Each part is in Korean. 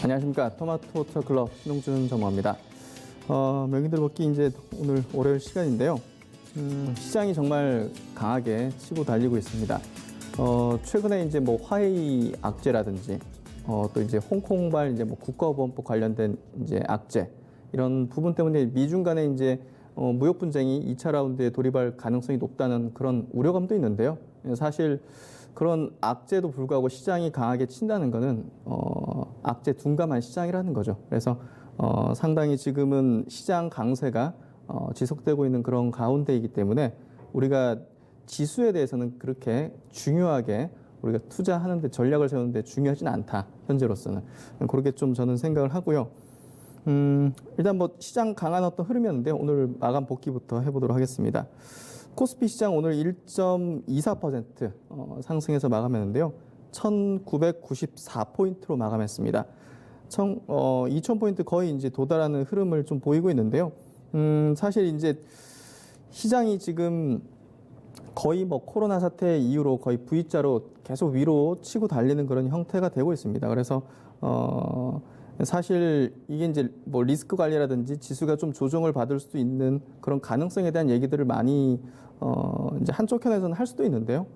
안녕하십니까. 토마토 트럭클럽 신동준 전무입니다. 명의들 복귀 이제 오늘 월요일 시간인데요. 시장이 정말 강하게 치고 달리고 있습니다. 최근에 이제 뭐 화웨이 악재라든지 또 이제 홍콩발 이제 뭐 국가보안법 관련된 이제 악재 이런 부분 때문에 미중 간에 이제 무역 분쟁이 2차 라운드에 돌입할 가능성이 높다는 그런 우려감도 있는데요. 사실 그런 악재도 불구하고 시장이 강하게 친다는 것은 악재 둔감한 시장이라는 거죠. 그래서 상당히 지금은 시장 강세가 지속되고 있는 그런 가운데이기 때문에 우리가 지수에 대해서는 그렇게 중요하게 우리가 투자하는데 전략을 세우는데 중요하진 않다. 현재로서는 그렇게 좀 저는 생각을 하고요. 일단 뭐 시장 강한 어떤 흐름이었는데 오늘 마감 복귀부터 해보도록 하겠습니다. 코스피 시장 오늘 1.24% 상승해서 마감했는데요. 1994포인트로 마감했습니다. 2000포인트 거의 이제 도달하는 흐름을 좀 보이고 있는데요. 사실 이제 시장이 지금 거의 뭐 코로나 사태 이후로 거의 V자로 계속 위로 치고 달리는 그런 형태가 되고 있습니다. 그래서 사실 이게 이제 뭐 리스크 관리라든지 지수가 좀 조정을 받을 수도 있는 그런 가능성에 대한 얘기들을 많이 이제 한쪽 편에서는 할 수도 있는데요.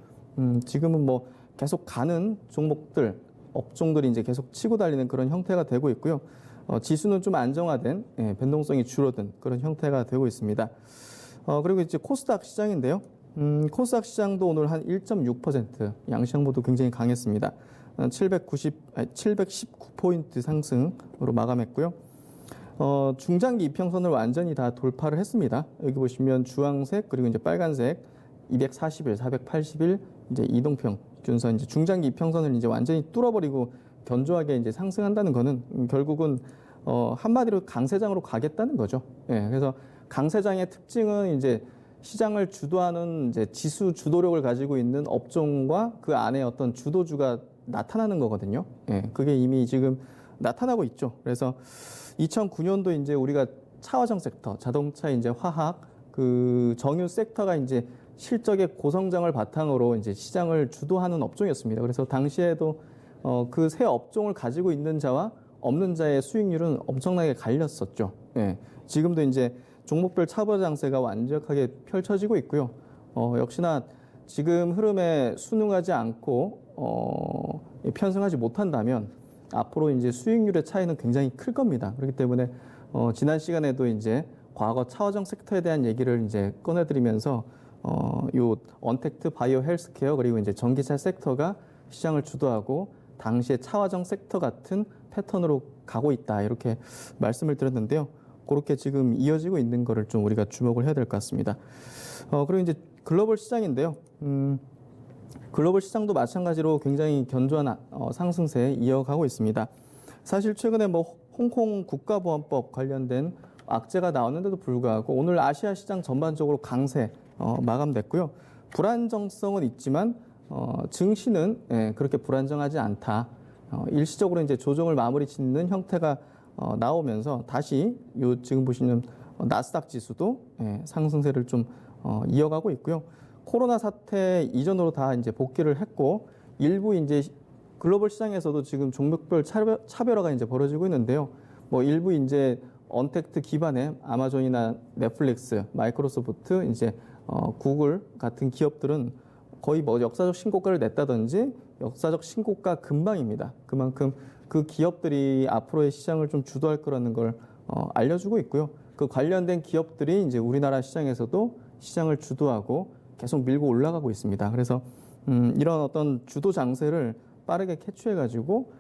지금은 뭐 계속 가는 종목들, 업종들이 이제 계속 치고 달리는 그런 형태가 되고 있고요. 지수는 좀 안정화된 변동성이 줄어든 그런 형태가 되고 있습니다. 그리고 이제 코스닥 시장인데요. 코스닥 시장도 오늘 한 1.6% 양시장보도 굉장히 강했습니다. 719포인트 상승으로 마감했고요. 중장기 이평선을 완전히 다 돌파를 했습니다. 여기 보시면 주황색 그리고 이제 빨간색 240일, 480일 이제 이동평 균선 이제 중장기 이평선을 이제 완전히 뚫어버리고 견조하게 이제 상승한다는 거는 결국은 한마디로 강세장으로 가겠다는 거죠. 예, 그래서 강세장의 특징은 이제 시장을 주도하는 이제 지수 주도력을 가지고 있는 업종과 그 안에 어떤 주도주가 나타나는 거거든요. 예, 그게 이미 지금 나타나고 있죠. 그래서 2009년도 이제 우리가 차화정 섹터, 자동차 이제 화학, 그 정유 섹터가 이제 실적의 고성장을 바탕으로 이제 시장을 주도하는 업종이었습니다. 그래서 당시에도 그 세 업종을 가지고 있는 자와 없는 자의 수익률은 엄청나게 갈렸었죠. 예, 지금도 이제 종목별 차별 장세가 완벽하게 펼쳐지고 있고요. 역시나 지금 흐름에 순응하지 않고 편승하지 못한다면 앞으로 이제 수익률의 차이는 굉장히 클 겁니다. 그렇기 때문에 지난 시간에도 이제 과거 차화정 섹터에 대한 얘기를 이제 꺼내드리면서 요 언택트 바이오 헬스케어 그리고 이제 전기차 섹터가 시장을 주도하고 당시에 차화정 섹터 같은 패턴으로 가고 있다 이렇게 말씀을 드렸는데요. 그렇게 지금 이어지고 있는 거를 좀 우리가 주목을 해야 될 것 같습니다. 그리고 이제 글로벌 시장인데요. 글로벌 시장도 마찬가지로 굉장히 견조한 상승세 이어가고 있습니다. 사실 최근에 뭐 홍콩 국가보안법 관련된 악재가 나왔는데도 불구하고 오늘 아시아 시장 전반적으로 강세 마감됐고요. 불안정성은 있지만 증시는 그렇게 불안정하지 않다. 일시적으로 이제 조정을 마무리 짓는 형태가 나오면서 다시 요 지금 보시는 나스닥 지수도 상승세를 좀 이어가고 있고요. 코로나 사태 이전으로 다 이제 복귀를 했고 일부 이제 글로벌 시장에서도 지금 종목별 차별화가 이제 벌어지고 있는데요. 뭐 일부 이제 언택트 기반의 아마존이나 넷플릭스, 마이크로소프트, 이제 구글 같은 기업들은 거의 뭐 역사적 신고가를 냈다든지 역사적 신고가 근방입니다. 그만큼 그 기업들이 앞으로의 시장을 좀 주도할 거라는 걸 알려주고 있고요. 그 관련된 기업들이 이제 우리나라 시장에서도 시장을 주도하고 계속 밀고 올라가고 있습니다. 그래서 이런 어떤 주도 장세를 빠르게 캐치해가지고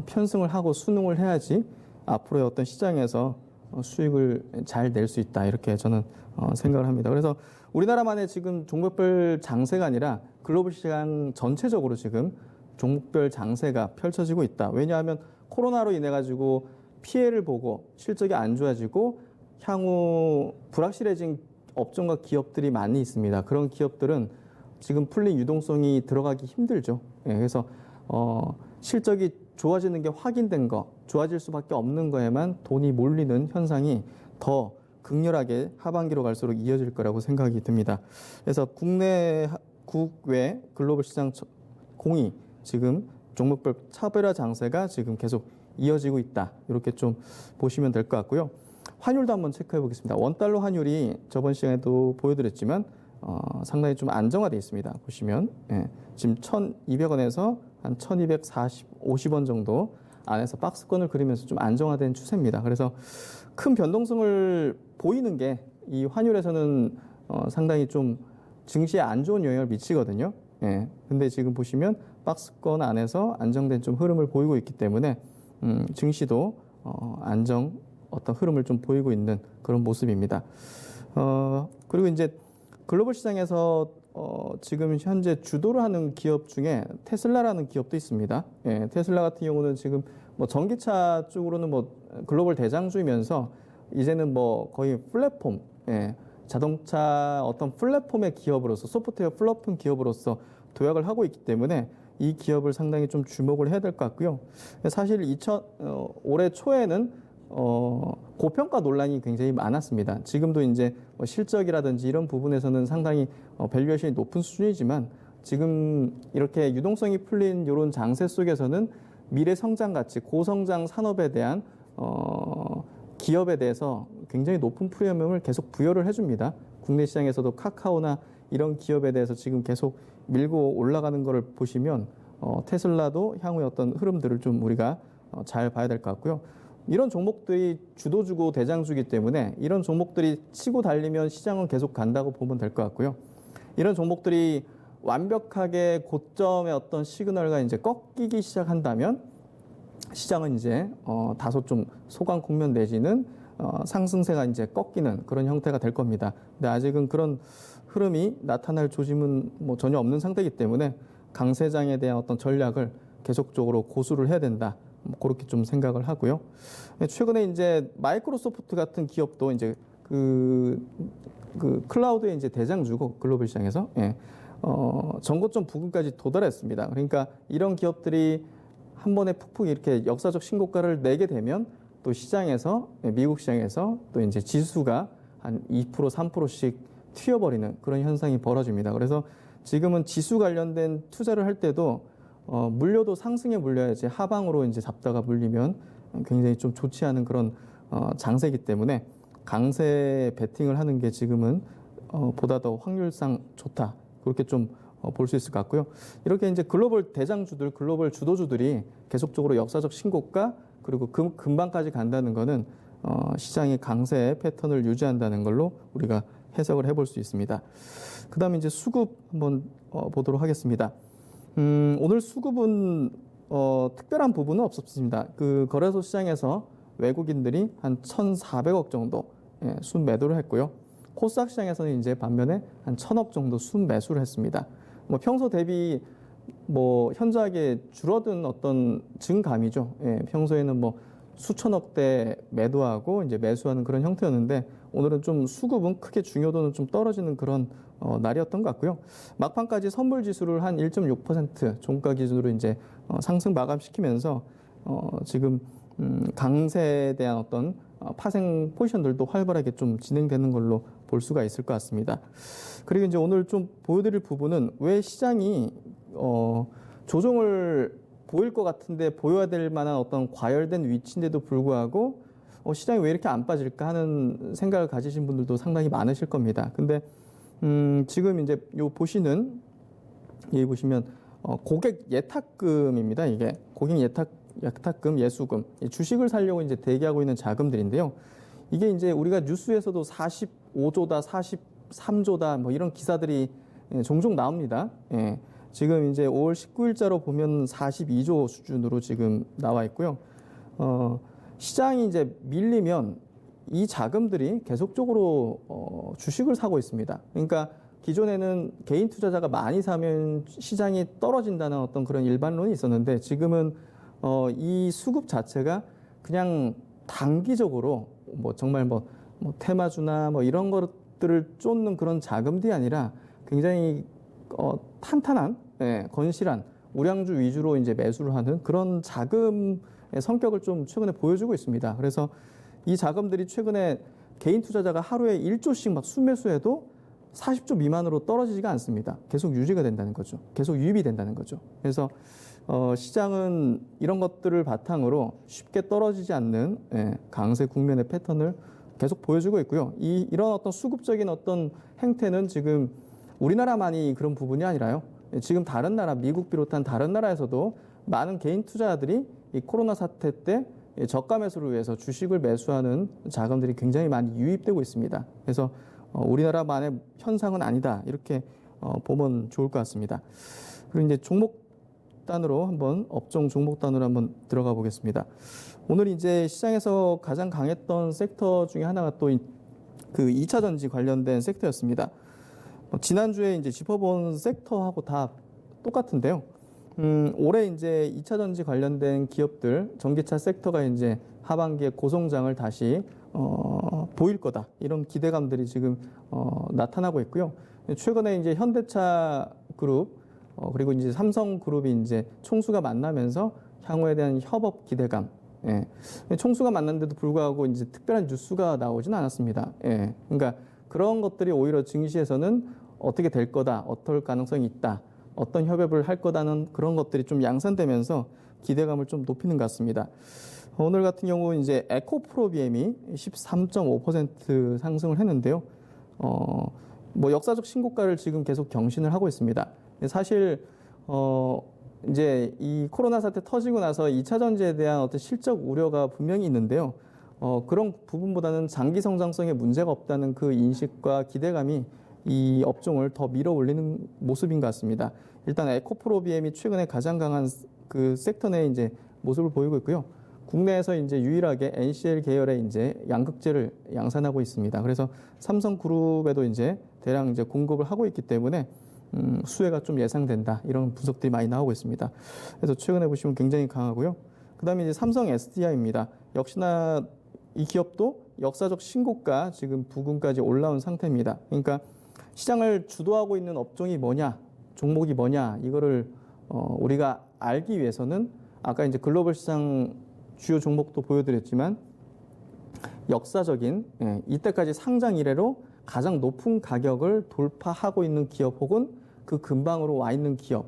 편승을 하고 순응을 해야지 앞으로의 어떤 시장에서 수익을 잘 낼 수 있다 이렇게 저는 생각을 합니다. 그래서 우리나라만의 지금 종목별 장세가 아니라 글로벌 시장 전체적으로 지금 종목별 장세가 펼쳐지고 있다. 왜냐하면 코로나로 인해 가지고 피해를 보고 실적이 안 좋아지고 향후 불확실해진 업종과 기업들이 많이 있습니다. 그런 기업들은 지금 풀린 유동성이 들어가기 힘들죠. 예, 그래서 실적이 좋아지는 게 확인된 거, 좋아질 수밖에 없는 거에만 돈이 몰리는 현상이 더 극렬하게 하반기로 갈수록 이어질 거라고 생각이 듭니다. 그래서 국외 글로벌 시장 공이 지금 종목별 차별화 장세가 지금 계속 이어지고 있다. 이렇게 좀 보시면 될 것 같고요. 환율도 한번 체크해 보겠습니다. 원달러 환율이 저번 시간에도 보여드렸지만 상당히 좀 안정화되어 있습니다. 보시면 지금 1,200원에서 한 1,250원 정도 안에서 박스권을 그리면서 좀 안정화된 추세입니다. 그래서 큰 변동성을 보이는 게 이 환율에서는 상당히 좀 증시에 안 좋은 영향을 미치거든요. 근데 지금 보시면 박스권 안에서 안정된 좀 흐름을 보이고 있기 때문에 증시도 어떤 흐름을 좀 보이고 있는 그런 모습입니다. 그리고 이제 글로벌 시장에서 지금 현재 주도를 하는 기업 중에 테슬라라는 기업도 있습니다. 테슬라 같은 경우는 지금 뭐 전기차 쪽으로는 뭐 글로벌 대장주이면서 이제는 뭐 거의 플랫폼, 자동차 어떤 플랫폼의 기업으로서 소프트웨어 플랫폼 기업으로서 도약을 하고 있기 때문에 이 기업을 상당히 좀 주목을 해야 될 것 같고요. 사실 올해 초에는 고평가 논란이 굉장히 많았습니다. 지금도 이제 뭐 실적이라든지 이런 부분에서는 상당히 밸류에이션이 높은 수준이지만 지금 이렇게 유동성이 풀린 이런 장세 속에서는 미래 성장 가치, 고성장 산업에 대한 기업에 대해서 굉장히 높은 프리미엄을 계속 부여를 해줍니다. 국내 시장에서도 카카오나 이런 기업에 대해서 지금 계속 밀고 올라가는 것을 보시면 테슬라도 향후의 어떤 흐름들을 좀 우리가 잘 봐야 될 것 같고요. 이런 종목들이 주도주고 대장주기 때문에 이런 종목들이 치고 달리면 시장은 계속 간다고 보면 될 것 같고요. 이런 종목들이 완벽하게 고점의 어떤 시그널과 이제 꺾이기 시작한다면 시장은 이제 다소 좀 소강 국면 내지는 상승세가 이제 꺾이는 그런 형태가 될 겁니다. 근데 아직은 그런 흐름이 나타날 조짐은 뭐 전혀 없는 상태이기 때문에 강세장에 대한 어떤 전략을 계속적으로 고수를 해야 된다. 그렇게 좀 생각을 하고요. 최근에 이제 마이크로소프트 같은 기업도 이제 그 클라우드의 이제 대장주고 글로벌 시장에서 전고점 부근까지 도달했습니다. 그러니까 이런 기업들이 한 번에 푹푹 이렇게 역사적 신고가를 내게 되면 또 시장에서 미국 시장에서 또 이제 지수가 한 2% 3%씩 튀어버리는 그런 현상이 벌어집니다. 그래서 지금은 지수 관련된 투자를 할 때도 물려도 상승에 물려야지 하방으로 이제 잡다가 물리면 굉장히 좀 좋지 않은 그런 장세이기 때문에 강세 베팅을 하는 게 지금은 보다 더 확률상 좋다. 그렇게 좀 볼 수 있을 것 같고요. 이렇게 이제 글로벌 대장주들, 글로벌 주도주들이 계속적으로 역사적 신고가 그리고 금방까지 간다는 거는 시장의 강세 패턴을 유지한다는 걸로 우리가 해석을 해볼 수 있습니다. 그다음에 이제 수급 한번 보도록 하겠습니다. 오늘 수급은 특별한 부분은 없었습니다. 그 거래소 시장에서 외국인들이 한 1,400억 정도 순매도를 했고요. 코스닥 시장에서는 이제 반면에 한 1,000억 정도 순매수를 했습니다. 뭐 평소 대비 뭐 현저하게 줄어든 어떤 증감이죠. 평소에는 뭐 수천억대 매도하고 이제 매수하는 그런 형태였는데 오늘은 좀 수급은 크게 중요도는 좀 떨어지는 그런 날이었던 것 같고요. 막판까지 선물 지수를 한 1.6% 종가 기준으로 이제 상승 마감시키면서 지금 강세에 대한 어떤 파생 포지션들도 활발하게 좀 진행되는 걸로 볼 수가 있을 것 같습니다. 그리고 이제 오늘 좀 보여드릴 부분은 왜 시장이 조정을 보일 것 같은데 보여야 될 만한 어떤 과열된 위치인데도 불구하고 시장이 왜 이렇게 안 빠질까 하는 생각을 가지신 분들도 상당히 많으실 겁니다. 근데 지금 이제 요 보시는 여기 보시면 고객 예탁금입니다. 이게 고객 예탁금, 예수금, 주식을 사려고 이제 대기하고 있는 자금들인데요. 이게 이제 우리가 뉴스에서도 45조다, 43조다 뭐 이런 기사들이 종종 나옵니다. 지금 이제 5월 19일자로 보면 42조 수준으로 지금 나와 있고요. 시장이 이제 밀리면 이 자금들이 계속적으로 주식을 사고 있습니다. 그러니까 기존에는 개인 투자자가 많이 사면 시장이 떨어진다는 어떤 그런 일반론이 있었는데 지금은 이 수급 자체가 그냥 단기적으로 뭐 정말 뭐 테마주나 뭐 이런 것들을 쫓는 그런 자금들이 아니라 굉장히 탄탄한 건실한 우량주 위주로 이제 매수를 하는 그런 자금의 성격을 좀 최근에 보여주고 있습니다. 그래서 이 자금들이 최근에 개인 투자자가 하루에 1조씩 막 순매수해도 40조 미만으로 떨어지지가 않습니다. 계속 유지가 된다는 거죠. 계속 유입이 된다는 거죠. 그래서 시장은 이런 것들을 바탕으로 쉽게 떨어지지 않는 강세 국면의 패턴을 계속 보여주고 있고요. 이런 어떤 수급적인 어떤 행태는 지금 우리나라만이 그런 부분이 아니라요. 지금 다른 나라, 미국 비롯한 다른 나라에서도 많은 개인 투자자들이 이 코로나 사태 때 저가 매수를 위해서 주식을 매수하는 자금들이 굉장히 많이 유입되고 있습니다. 그래서 우리나라만의 현상은 아니다. 이렇게 보면 좋을 것 같습니다. 그리고 이제 종목 단으로 한번 업종 종목 단으로 한번 들어가 보겠습니다. 오늘 이제 시장에서 가장 강했던 섹터 중에 하나가 또 그 2차 전지 관련된 섹터였습니다. 지난주에 이제 짚어본 섹터하고 다 똑같은데요. 올해 이제 2차 전지 관련된 기업들, 전기차 섹터가 이제 하반기에 고성장을 다시 보일 거다. 이런 기대감들이 지금 나타나고 있고요. 최근에 이제 현대차 그룹 그리고 이제 삼성그룹이 이제 총수가 만나면서 향후에 대한 협업 기대감. 총수가 만났는데도 불구하고 이제 특별한 뉴스가 나오진 않았습니다. 그러니까 그런 것들이 오히려 증시에서는 어떻게 될 거다, 어떨 가능성이 있다, 어떤 협업을 할 거다는 그런 것들이 좀 양산되면서 기대감을 좀 높이는 것 같습니다. 오늘 같은 경우 이제 에코프로비엠이 13.5% 상승을 했는데요. 뭐 역사적 신고가를 지금 계속 경신을 하고 있습니다. 사실 이제 이 코로나 사태 터지고 나서 2차 전지에 대한 어떤 실적 우려가 분명히 있는데요. 그런 부분보다는 장기 성장성에 문제가 없다는 그 인식과 기대감이 이 업종을 더 밀어 올리는 모습인 것 같습니다. 일단 에코프로비엠이 최근에 가장 강한 그 섹터 내에 이제 모습을 보이고 있고요. 국내에서 이제 유일하게 NCL 계열의 이제 양극재를 양산하고 있습니다. 그래서 삼성그룹에도 이제 대량 이제 공급을 하고 있기 때문에 수혜가 좀 예상된다. 이런 분석들이 많이 나오고 있습니다. 그래서 최근에 보시면 굉장히 강하고요. 그 다음에 이제 삼성 SDI입니다. 역시나 이 기업도 역사적 신고가 지금 부근까지 올라온 상태입니다. 그러니까 시장을 주도하고 있는 업종이 뭐냐, 종목이 뭐냐, 이거를 우리가 알기 위해서는 아까 이제 글로벌 시장 주요 종목도 보여드렸지만 역사적인 이때까지 상장 이래로 가장 높은 가격을 돌파하고 있는 기업 혹은 그 근방으로 와 있는 기업.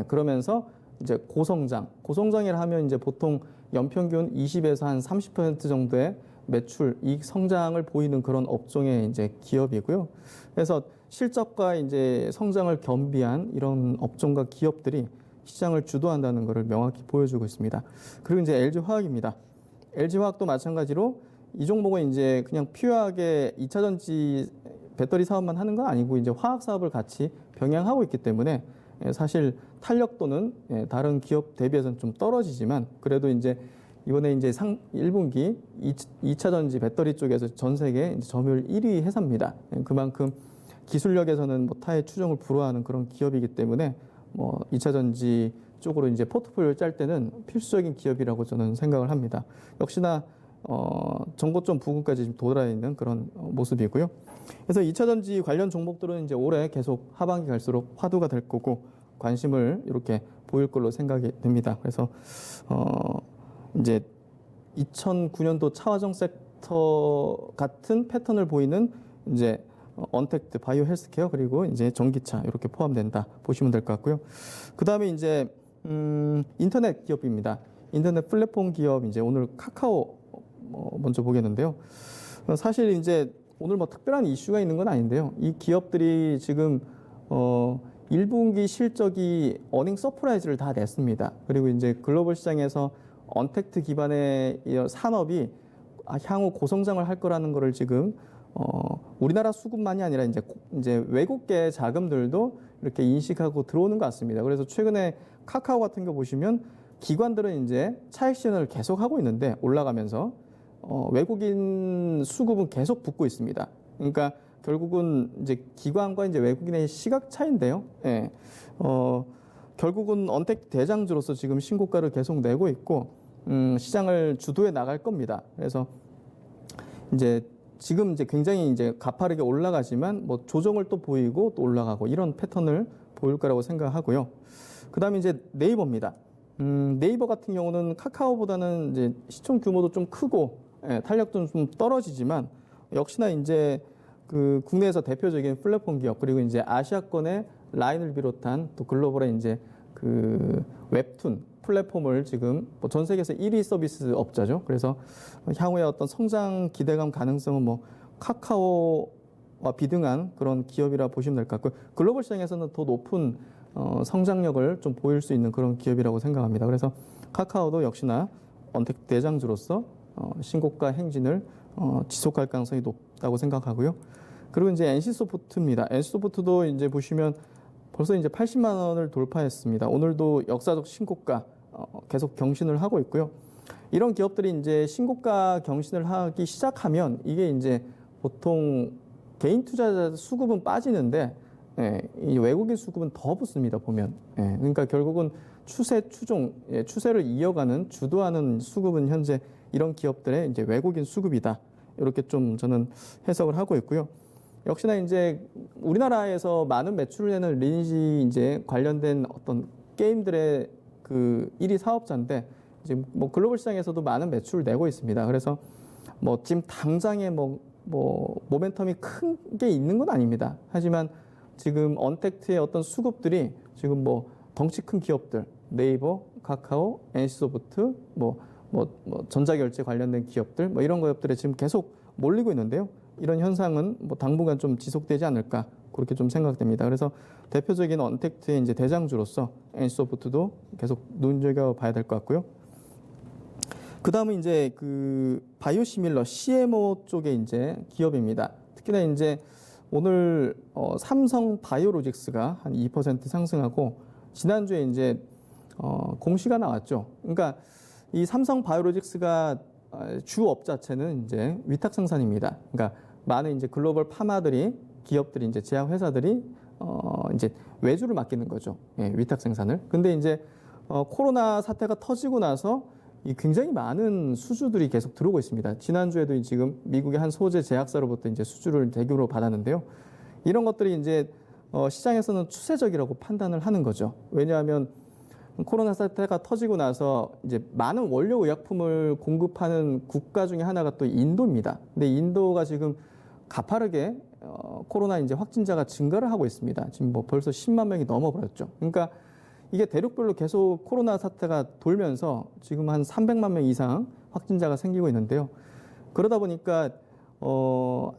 그러면서 이제 고성장이라 하면 이제 보통 연평균 20에서 한 30% 정도의 매출, 이익 성장을 보이는 그런 업종의 이제 기업이고요. 그래서 실적과 이제 성장을 겸비한 이런 업종과 기업들이 시장을 주도한다는 것을 명확히 보여주고 있습니다. 그리고 이제 LG화학입니다. LG화학도 마찬가지로 이 종목은 이제 그냥 퓨어하게 2차 전지 배터리 사업만 하는 건 아니고 이제 화학 사업을 같이 병행하고 있기 때문에 사실 탄력도는 다른 기업 대비해서는 좀 떨어지지만 그래도 이제 이번에 이제 1분기 2차 전지 배터리 쪽에서 전 세계 점유율 1위 회사입니다. 그만큼 기술력에서는 뭐 타의 추종을 불허하는 그런 기업이기 때문에 뭐 2차 전지 쪽으로 이제 포트폴리오를 짤 때는 필수적인 기업이라고 저는 생각을 합니다. 역시나 전고점 부근까지 지금 도달해 있는 그런 모습이고요. 그래서 2차 전지 관련 종목들은 이제 올해 계속 하반기 갈수록 화두가 될 거고 관심을 이렇게 보일 걸로 생각이 됩니다. 그래서 이제 2009년도 차화정 섹터 같은 패턴을 보이는 이제 언택트, 바이오 헬스케어 그리고 이제 전기차 이렇게 포함된다 보시면 될 것 같고요. 그 다음에 이제 인터넷 기업입니다. 인터넷 플랫폼 기업 이제 오늘 카카오 먼저 보겠는데요. 사실 이제 오늘 뭐 특별한 이슈가 있는 건 아닌데요. 이 기업들이 지금 1분기 실적이 어닝 서프라이즈를 다 냈습니다. 그리고 이제 글로벌 시장에서 언택트 기반의 산업이 향후 고성장을 할 거라는 거를 지금 우리나라 수급만이 아니라 이제 외국계 자금들도 이렇게 인식하고 들어오는 것 같습니다. 그래서 최근에 카카오 같은 거 보시면 기관들은 이제 차익 실현을 계속 하고 있는데 올라가면서 외국인 수급은 계속 붙고 있습니다. 그러니까 결국은 이제 기관과 이제 외국인의 시각 차이인데요. 결국은 언택트 대장주로서 지금 신고가를 계속 내고 있고 시장을 주도해 나갈 겁니다. 그래서 이제 지금 이제 굉장히 이제 가파르게 올라가지만 뭐 조정을 또 보이고 또 올라가고 이런 패턴을 보일 거라고 생각하고요. 그다음에 이제 네이버입니다. 네이버 같은 경우는 카카오보다는 이제 시총 규모도 좀 크고 탄력도 좀 떨어지지만 역시나 이제 그 국내에서 대표적인 플랫폼 기업 그리고 이제 아시아권의 라인을 비롯한 또 글로벌의 이제 그 웹툰 플랫폼을 지금 뭐 전 세계에서 1위 서비스 업자죠. 그래서 향후에 어떤 성장 기대감 가능성은 뭐 카카오와 비등한 그런 기업이라 보시면 될 것 같고요. 글로벌 시장에서는 더 높은 성장력을 좀 보일 수 있는 그런 기업이라고 생각합니다. 그래서 카카오도 역시나 언택트 대장주로서 신고가 행진을 지속할 가능성이 높다고 생각하고요. 그리고 이제 NC소프트입니다. NC소프트도 이제 보시면 벌써 이제 80만 원을 돌파했습니다. 오늘도 역사적 신고가 계속 경신을 하고 있고요. 이런 기업들이 이제 신고가 경신을 하기 시작하면 이게 이제 보통 개인 투자자 수급은 빠지는데 이 외국인 수급은 더 붙습니다. 보면 그러니까 결국은 추세를 이어가는 주도하는 수급은 현재 이런 기업들의 이제 외국인 수급이다. 이렇게 좀 저는 해석을 하고 있고요. 역시나 이제 우리나라에서 많은 매출을 내는 리니지 이제 관련된 어떤 게임들의 그 1위 사업자인데 지금 뭐 글로벌 시장에서도 많은 매출을 내고 있습니다. 그래서 뭐 지금 당장에 뭐 모멘텀이 큰 게 있는 건 아닙니다. 하지만 지금 언택트의 어떤 수급들이 지금 뭐 덩치 큰 기업들 네이버, 카카오, NC소프트, 전자결제 관련된 기업들 뭐 이런 기업들에 지금 계속 몰리고 있는데요. 이런 현상은 뭐 당분간 좀 지속되지 않을까 그렇게 좀 생각됩니다. 그래서 대표적인 언택트의 이제 대장주로서 NC소프트도 계속 눈여겨봐야 될 것 같고요. 그 다음은 이제 그 바이오시밀러 CMO 쪽의 이제 기업입니다. 특히나 이제 오늘 삼성 바이오로직스가 한 2% 상승하고 지난주에 이제 공시가 나왔죠. 그러니까 이 삼성 바이오로직스가 주업 자체는 이제 위탁 생산입니다. 그러니까 많은 이제 글로벌 파마들이 기업들이 이제 제약 회사들이 이제 외주를 맡기는 거죠. 위탁 생산을. 근데 이제 코로나 사태가 터지고 나서 이 굉장히 많은 수주들이 계속 들어오고 있습니다. 지난주에도 지금 미국의 한 소재 제약사로부터 이제 수주를 대규모로 받았는데요. 이런 것들이 이제 시장에서는 추세적이라고 판단을 하는 거죠. 왜냐하면 코로나 사태가 터지고 나서 이제 많은 원료 의약품을 공급하는 국가 중에 하나가 또 인도입니다. 근데 인도가 지금 가파르게 코로나 이제 확진자가 증가를 하고 있습니다. 지금 뭐 벌써 10만 명이 넘어버렸죠. 그러니까 이게 대륙별로 계속 코로나 사태가 돌면서 지금 한 300만 명 이상 확진자가 생기고 있는데요. 그러다 보니까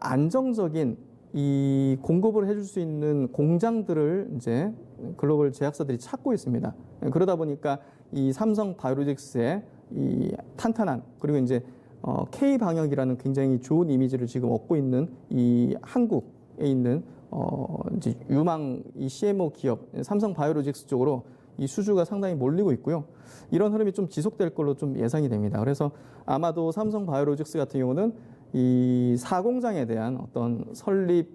안정적인 이 공급을 해줄 수 있는 공장들을 이제 글로벌 제약사들이 찾고 있습니다. 그러다 보니까 이 삼성 바이오로직스의 이 탄탄한 그리고 이제 K 방역이라는 굉장히 좋은 이미지를 지금 얻고 있는 이 한국에 있는 이제 유망 이 CMO 기업 삼성 바이오로직스 쪽으로 이 수주가 상당히 몰리고 있고요. 이런 흐름이 좀 지속될 걸로 좀 예상이 됩니다. 그래서 아마도 삼성 바이오로직스 같은 경우는 이 사공장에 대한 어떤 설립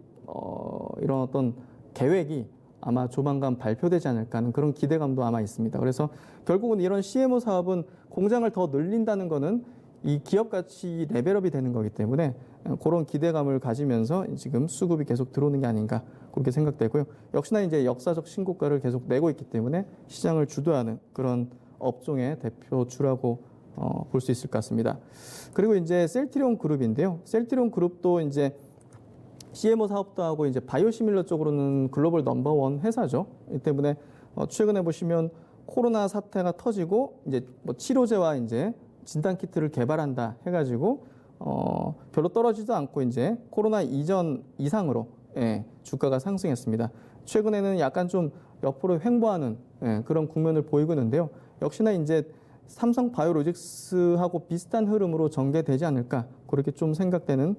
이런 어떤 계획이 아마 조만간 발표되지 않을까 하는 그런 기대감도 아마 있습니다. 그래서 결국은 이런 CMO 사업은 공장을 더 늘린다는 거는 이 기업 가치 레벨업이 되는 거기 때문에 그런 기대감을 가지면서 지금 수급이 계속 들어오는 게 아닌가 그렇게 생각되고요. 역시나 이제 역사적 신고가를 계속 내고 있기 때문에 시장을 주도하는 그런 업종의 대표주라고 볼 수 있을 것 같습니다. 그리고 이제 셀트리온 그룹인데요. 셀트리온 그룹도 이제 CMO 사업도 하고 이제 바이오시밀러 쪽으로는 글로벌 넘버원 회사죠. 이 때문에 최근에 보시면 코로나 사태가 터지고 이제 뭐 치료제와 이제 진단 키트를 개발한다 해가지고 별로 떨어지도 않고 이제 코로나 이전 이상으로 주가가 상승했습니다. 최근에는 약간 좀 옆으로 횡보하는 그런 국면을 보이고 있는데요. 역시나 이제 삼성 바이오로직스하고 비슷한 흐름으로 전개되지 않을까 그렇게 좀 생각되는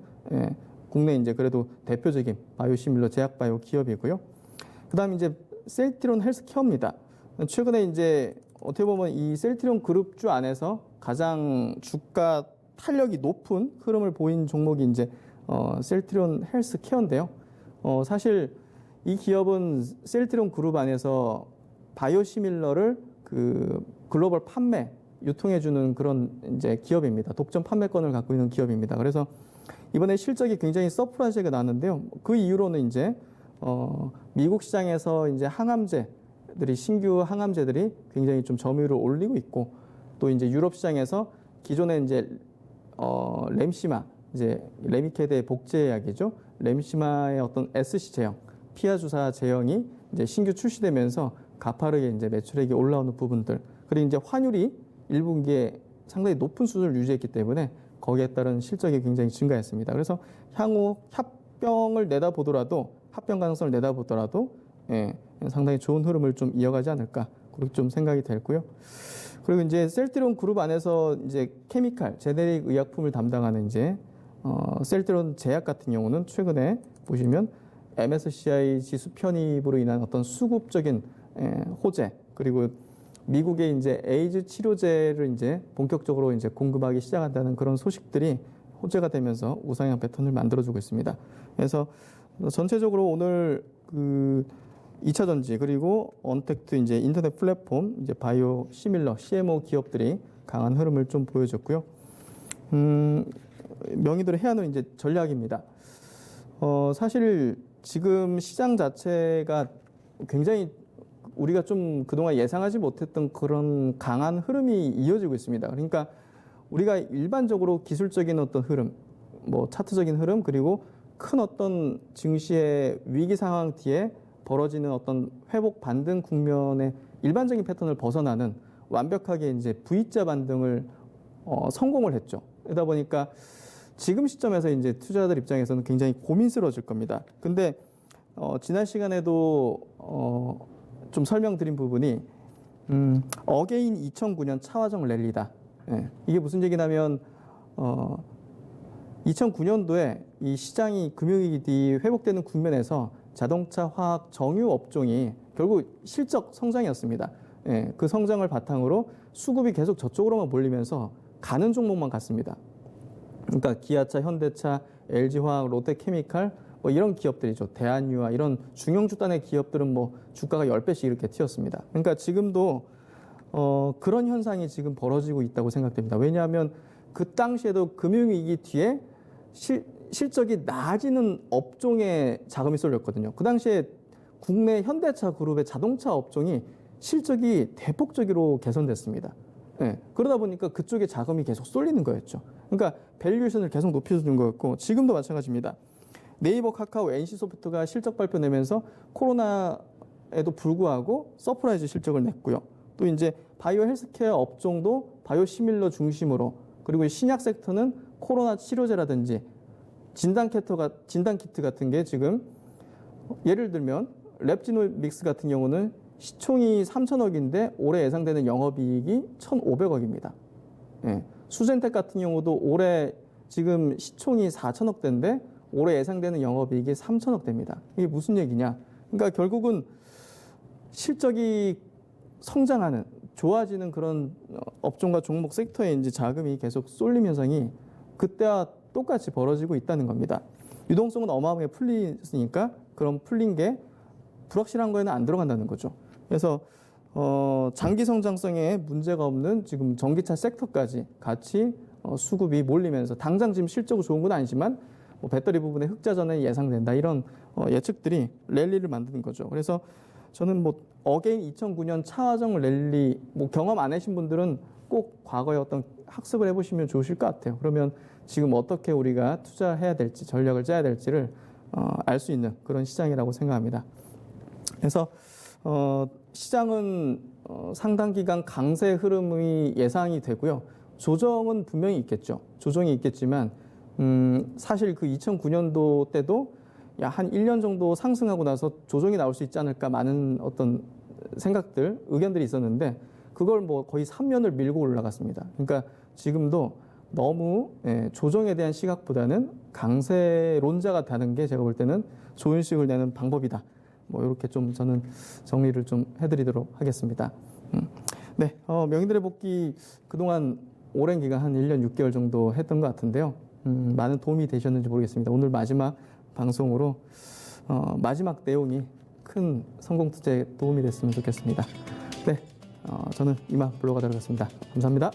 국내 이제 그래도 대표적인 바이오시밀러 제약바이오 기업이고요. 그다음 이제 셀트리온 헬스케어입니다. 최근에 이제 어떻게 보면 이 셀트리온 그룹주 안에서 가장 주가 탄력이 높은 흐름을 보인 종목이 이제 셀트리온 헬스케어인데요. 사실 이 기업은 셀트리온 그룹 안에서 바이오시밀러를 그 글로벌 판매 유통해주는 그런 이제 기업입니다. 독점 판매권을 갖고 있는 기업입니다. 그래서 이번에 실적이 굉장히 서프라이즈가 나왔는데요. 그 이후로는 이제 미국 시장에서 이제 신규 항암제들이 굉장히 좀 점유율을 올리고 있고 또 이제 유럽 시장에서 기존에 이제 램시마 이제 레미캐드의 복제약이죠. 렘시마의 어떤 SC 제형, 피하 주사 제형이 이제 신규 출시되면서 가파르게 이제 매출액이 올라오는 부분들, 그리고 이제 환율이 1분기에 상당히 높은 수준을 유지했기 때문에 거기에 따른 실적이 굉장히 증가했습니다. 그래서 향후 합병을 내다보더라도, 합병 가능성을 내다보더라도 상당히 좋은 흐름을 좀 이어가지 않을까, 그렇게 좀 생각이 됐고요. 그리고 이제 셀트리온 그룹 안에서 이제 케미칼, 제네릭 의약품을 담당하는 이제 셀트리온 제약 같은 경우는 최근에 보시면 MSCI 지수 편입으로 인한 어떤 수급적인 호재, 그리고 미국의 이제 에이즈 치료제를 이제 본격적으로 이제 공급하기 시작한다는 그런 소식들이 호재가 되면서 우상향 패턴을 만들어주고 있습니다. 그래서 전체적으로 오늘 그 2차 전지 그리고 언택트 이제 인터넷 플랫폼, 이제 바이오 시밀러 CMO 기업들이 강한 흐름을 좀 보여줬고요. 명의들을 해야 하는 이제 전략입니다. 사실 지금 시장 자체가 굉장히 우리가 좀 그동안 예상하지 못했던 그런 강한 흐름이 이어지고 있습니다. 그러니까 우리가 일반적으로 기술적인 어떤 흐름, 뭐 차트적인 흐름, 그리고 큰 어떤 증시의 위기 상황 뒤에 벌어지는 어떤 회복 반등 국면의 일반적인 패턴을 벗어나는 완벽하게 이제 V자 반등을 성공을 했죠. 그러다 보니까 지금 시점에서 이제 투자자들 입장에서는 굉장히 고민스러워질 겁니다. 근데 지난 시간에도 좀 설명드린 부분이 어게인 2009년 차화정 랠리다. 이게 무슨 얘기냐면 2009년도에 이 시장이 금융위기 회복되는 국면에서 자동차, 화학, 정유 업종이 결국 실적 성장이었습니다. 그 성장을 바탕으로 수급이 계속 저쪽으로만 몰리면서 가는 종목만 갔습니다. 그러니까 기아차, 현대차, LG화학, 롯데케미칼 뭐 이런 기업들이죠. 대한유화 이런 중형주단의 기업들은 뭐 주가가 10배씩 이렇게 튀었습니다. 그러니까 지금도 그런 현상이 지금 벌어지고 있다고 생각됩니다. 왜냐하면 그 당시에도 금융위기 뒤에 실적이 나아지는 업종에 자금이 쏠렸거든요. 그 당시에 국내 현대차 그룹의 자동차 업종이 실적이 대폭적으로 개선됐습니다. 그러다 보니까 그쪽에 자금이 계속 쏠리는 거였죠. 그러니까 밸류에이션을 계속 높여주는 거였고, 지금도 마찬가지입니다. 네이버, 카카오, NC소프트가 실적 발표 내면서 코로나에도 불구하고 서프라이즈 실적을 냈고요. 또 이제 바이오 헬스케어 업종도 바이오 시밀러 중심으로, 그리고 신약 섹터는 코로나 치료제라든지 진단키트 같은 게 지금 예를 들면 랩지노믹스 같은 경우는 시총이 3천억인데 올해 예상되는 영업이익이 1,500억입니다. 수젠텍 같은 경우도 올해 지금 시총이 4천억대인데 올해 예상되는 영업이익이 3천억대입니다. 이게 무슨 얘기냐? 그러니까 결국은 실적이 성장하는, 좋아지는 그런 업종과 종목 섹터에 이제 자금이 계속 쏠림 현상이 그때와 똑같이 벌어지고 있다는 겁니다. 유동성은 어마어마하게 풀리니까 그런 풀린 게 불확실한 거에는 안 들어간다는 거죠. 그래서 장기 성장성에 문제가 없는 지금 전기차 섹터까지 같이 수급이 몰리면서 당장 지금 실적이 좋은 건 아니지만 뭐 배터리 부분에 흑자 전환이 예상된다, 이런 예측들이 랠리를 만드는 거죠. 그래서 저는 뭐 어게인 2009년 차화정 랠리 뭐 경험 안 하신 분들은 꼭 과거에 어떤 학습을 해보시면 좋으실 것 같아요. 그러면 지금 어떻게 우리가 투자해야 될지, 전략을 짜야 될지를 알 수 있는 그런 시장이라고 생각합니다. 그래서 시장은 상당 기간 강세 흐름이 예상이 되고요. 조정은 분명히 있겠죠. 조정이 있겠지만 사실 그 2009년도 때도 한 1년 정도 상승하고 나서 조정이 나올 수 있지 않을까, 많은 어떤 생각들, 의견들이 있었는데 그걸 뭐 거의 3년을 밀고 올라갔습니다. 그러니까 지금도 너무 조정에 대한 시각보다는 강세론자가 되는 게 제가 볼 때는 좋은 수익을 내는 방법이다. 뭐 이렇게 좀 저는 정리를 좀 해드리도록 하겠습니다. 네, 명의들의 복귀 그동안 오랜 기간 한 1년 6개월 정도 했던 것 같은데요. 많은 도움이 되셨는지 모르겠습니다. 오늘 마지막 방송으로 마지막 내용이 큰 성공 투자에 도움이 됐으면 좋겠습니다. 네, 저는 이만 물러가도록 하겠습니다. 감사합니다.